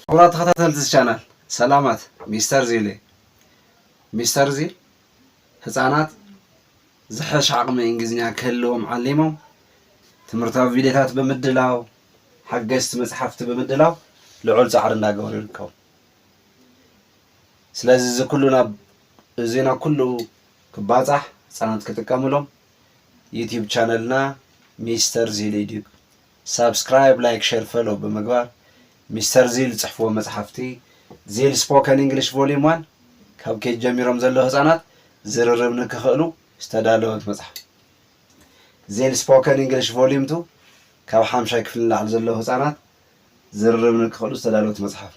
ክቡራት ተኸታተልቲ ቻናል ሰላማት ሚስተር ዚል ሚስተር ዚል ህፃናት ዝሕሽ ዓቕሚ እንግሊዝኛ ክህልዎም ዓሊሞም ትምህርታዊ ቪድዮታት ብምድላው ሓገዝቲ መፅሓፍቲ ብምድላው ልዑል ፃዕሪ እናገበሩ ይርከቡ። ስለዚ እዚ ኩሉ እዚና ኩሉ ክባፃሕ ህፃናት ክጥቀምሎም ዩቲዩብ ቻነልና ሚስተር ዚል ኢዱብ ሰብስክራይብ ላይክ ሼር ፎሎ ብምግባር ሚስተር ዚል ጽሕፍዎ መጽሓፍቲ ዚል ስፖከን እንግሊሽ ቮሊዩም 1 ካብ ኬጅ ጀሚሮም ዘሎ ህፃናት ዝርርብ ንክኽእሉ ዝተዳለወት መጽሓፍ ዚል ስፖከን እንግሊሽ ቮሊዩም 2 ካብ 5 ክፍሊ ንላዕሊ ዘሎ ህፃናት ዝርርብ ንክኽእሉ ዝተዳለወት መጽሓፍ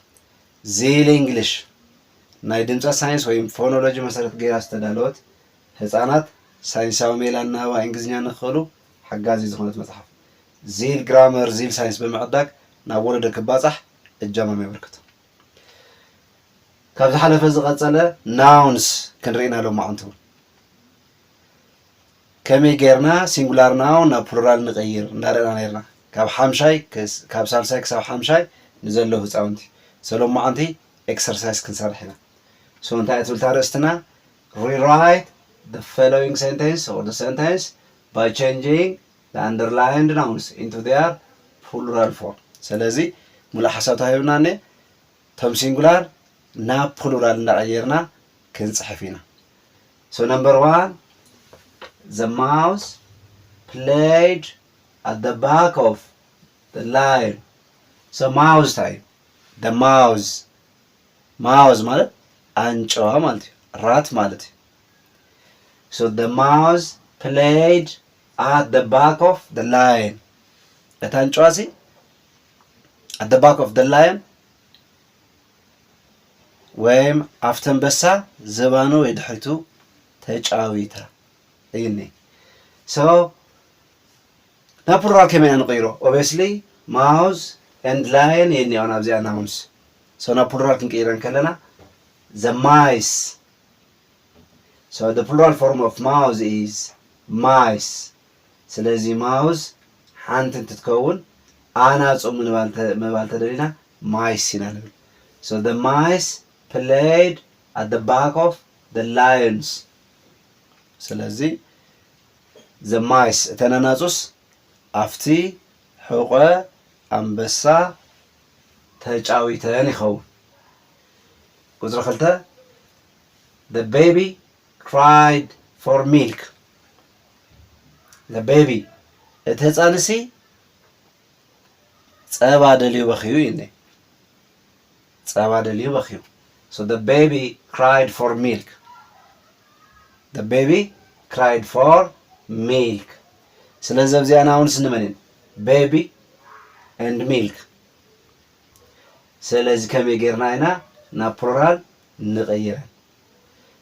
ዚል እንግሊሽ ናይ ድምፀ ሳይንስ ወይ ፎኖሎጂ መሰረት ገይራ ዝተዳለወት ህፃናት ሳይንሳዊ ሜላ እናሃባ እንግሊዝኛ ንክኽእሉ ሓጋዚ ዝኾነት መጽሓፍ ዚል ግራመር ዚል ሳይንስ ብምዕዳግ ናብ ወለዶ ክባፃሕ እጃሞም የበርክቱ። ካብ ዝሓለፈ ዝቐፀለ ናውንስ ክንርኢና ሎማዓንቲ እውን ከመይ ጌርና ሲንጉላር ናውን ናብ ፕሉራል ንቀይር እንዳርአና ነርና ካብ ሳልሳይ ክሳብ 5 ንዘለዉ ህፃውንቲ ሰሎማዓንቲ ኤክሰርሳይዝ ክንሰርሕ ኢና። ሶ እንታይ ትብል ታርእስትና rewrite the following sentence or the sentence by changing the underlined nouns into their plural form. ስለዚ ሙሉእ ሓሳብ ተሂብናኒ ቶም ሲንጉላር ናብ ፕሉራል እንዳቀየርና ክንፅሕፍ ኢና። ሶ ነምበር 1 the mouse played at the back of the line. so mouse type the mouse ማለት አንጨዋ ማለት ራት ማለት so the mouse played at the back of the line ለታንጨዋ ሲ at the back of the lion ወይም አፍተንበሳ ዘባኑ የድሕሪቱ ተጫዊታ እይኒ so ናብ ፕሉራል ከመይ ንቀይሮ obviously mouse and lion የኒ አሁን ኣብዚኣ ናውንስ so ናብ ፕሉራል ክንቀይረን ከለና the mice so the plural form of mouse is mice ስለዚ mouse ሓንቲ እንትትከውን አናጹም ምባል ተደሊና mice ኢና ንብል so the mice played at the back of the lions ስለዚ the mice ተናናጹስ ኣፍቲ ሕቆ ኣንበሳ ተጫዊተን ይኸውን። ቁጥሪ 2 the baby cried for milk the baby እቲ ህፃንሲ ጸባ ደልዩ በኺዩ ይኒ ጸባ ደልዩ በኺዩ so the baby cried for milk the baby cried for milk ስለዚ ኣብዚኣ ናውንስ ንመንን baby and milk ስለዚ ከመይ ጌርና ኢና ናብ ፕሉራል ንቀይረን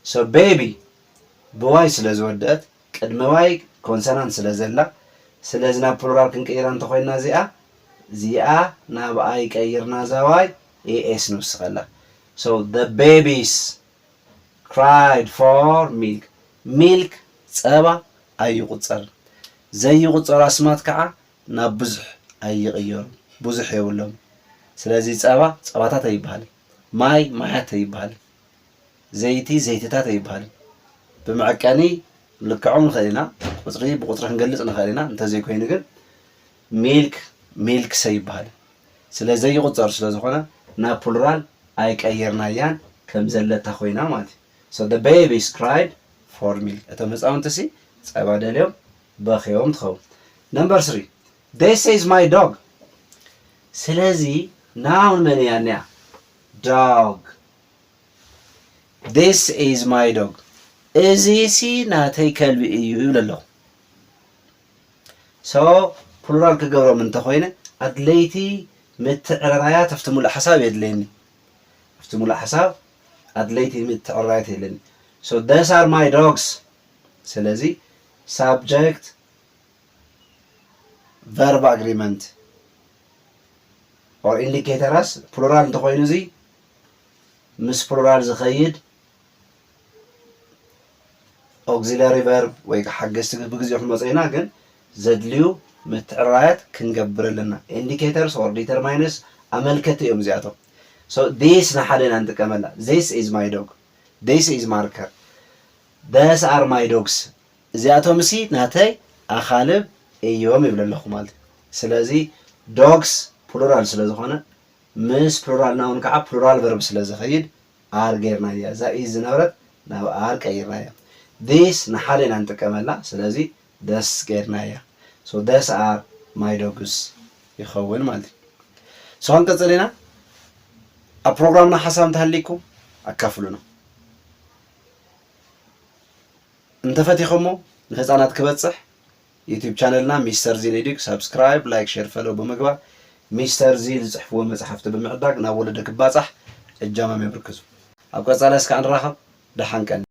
so baby ብዋይ ስለዝወደአት ቅድመ ዋይ ኮንሰናንት ስለዘላ ስለዚ ናብ ፕሉራል ክንቀይራ እንተኮይና እዚኣ ናብ ኣይ ቀይርና ዘዋይ ኤስ ንውስኸላ so the babies cried for milk milk ጸባ ኣይቁፀር ዘይቁፀር ኣስማት ከዓ ናብ ብዙሕ ኣይቕየሩ ብዙሕ የብሎም ስለዚ ጸባታት ኣይባሃል ማያት ኣይባሃል ዘይቲ ዘይትታት ኣይባሃል ብምዕቀኒ ልክዖም ንኽእል ኢና ቁፅሪ ብቁፅሪ ክንገልጽ ንኽእል ኢና እንተዘይኮይኑ ግን ሚልክ ሰይባሃል ስለዚ ዘይቁፀር ስለዝኾነ ናብ ፕሉራል ኣይቀየርናያን ከም ዘለታ ኮይና ማለት so the babies cried for milk እቶም ህፃውንቲ ሲ ጸባ ደልዮም በኺዮም ትኸውን። ነምበር 3 this is my dog ስለዚ ናውን መን እያ ኒያ dog this is my dog እዚ ሲ ናተይ ከልቢ እዩ ይብል ኣለኹ so ፕሉራል ክገብሮም እንተኮይነ ኣድለይቲ ምትዕርራያት ኣብቲ ሙሉእ ሓሳብ የድለየኒ ኣብቲ ሙሉእ ሓሳብ ኣድለይቲ ምትዕርራያት የድለየኒ so these are my dogs ስለዚ subject verb agreement or indicators ፕሉራል እንተኮይኑ እዚ ምስ ፕሉራል ዝኸይድ auxiliary verb ወይ ሓገዝቲ ብግዚኡ ክመፀይና ግን ዘድልዩ ምትዕርራያት ክንገብር ኣለና indicators or determiners ኣመልከቲ እዮም እዚኣቶም so this نحلنا نتكملها this is my dog this is marker these are my dogs እዚአቶም ሲ ናተይ አኻልብ እዮም ይብል ኣለኹ ማለት ስለዚህ dogs plural ስለዝኾነ ምስ plural ናውን ከዓ plural verb ስለዝኸይድ are ጌርና እያ እዛ is ዝነበረት ናብ are ቀይርና እያ this نحلنا نتكملها ስለዚህ this ጌርና እያ so these are my dogs ይኸውን ማለት so አንቀጽልና ፕሮግራምና ሐሳብ እንተሃሊኩም አካፍሉና እንተፈቲኹሞ ለህፃናት ክበጽሕ ዩቲዩብ ቻናልና ሚስተር ዚል ኤዱክ ሰብስክራይብ ላይክ ሼር ፎሎ በመግባት ሚስተር ዚል ጽሕፍዎ መጽሐፍቲ ብምዕዳግ ናብ ወለደ ክባጻሕ እጃማም ይብርክዙ ኣብ ቀጻሊ እስከ እንራኸብ ደሓን ቀን